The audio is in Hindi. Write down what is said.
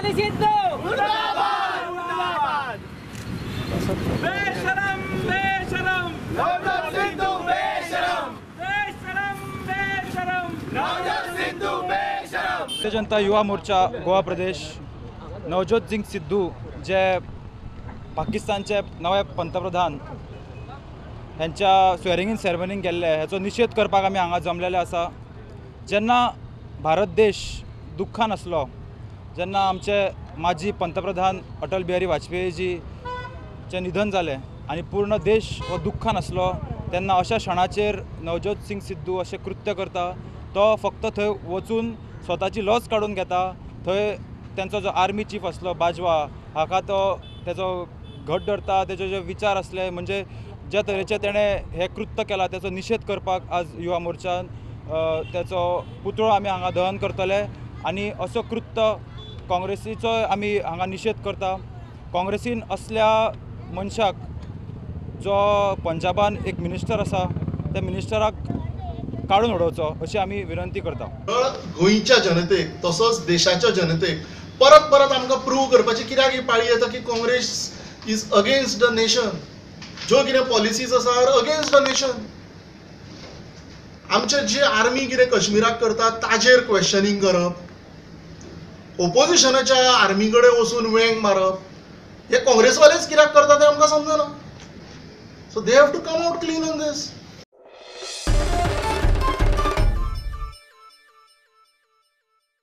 नवज्योती सिद्धू मुर्दाबाद मुर्दाबाद बेशरम बेशरम नवज्योत सिद्धू बेशरम बेशरम बेशरम नवज्योत सिद्धू बेशरम भारतीय जनता युवा मोर्चा गोवा प्रदेश नवज्योत सिंग सिद्धू जे पाकिस्तानचे नवे पंतप्रधान ह्यांच्या स्वेरिंग इन सेरेमनीक गेल्ले हाचो निशेध करपाक आमी हांगा जमलेले आसा। जेन्ना भारत देश दुख्खान आसलो, जेन्ना आमचे माजी पंतप्रधान अटल बिहारी वाजपेयी जीचे निधन जालें आनी पूर्ण देश हो दुख्खान आसलो, तेन्ना अशा क्षणाचेर नवज्योत सिंग सिद्धू अशें कृत्य करता। तो फक्त थंय वचून स्वताची लज काडून घेता। थंय तेंचो जो आर्मी चीफ आसलो बाजवा हाका तो तेजो घट धरता, तेजे जे विचार असले म्हणजे ज्या तरेचे तेणें हें कृत्य केलां तेचो निशेध करपाक आज युवा मोर्चान तेचो पुतळो आमी हांगा दहन करतले आनी असो कृत्य काँग्रेसीचो आमी हांगा निशेध करता। काँग्रेसीन असल्या मनशाक जो पंजाबान एक मिनिस्टर आसा त्या मिनिस्टराक काडून उडोवचो अशी आमी विनंती करता। गोंयच्या जनतेक तसोच देशाच्या जनतेक परत परत आमकां प्रूव करपाची कित्याक ही पाळी येता की Congress is against the nation, ज्यो कितें पॉलिसीज आसा अगेन्स्ट द नेशन। आमचे जे आर्मी कितें कश्मीराक करता ताजेर क्वेश्चनिंग करप, ओपोजिशनाच्या आर्मी कडेन वचून वेंग मारप, हे काँग्रेसवालेच कित्याक करता तें आमकां समजना। So they have to come out clean on these.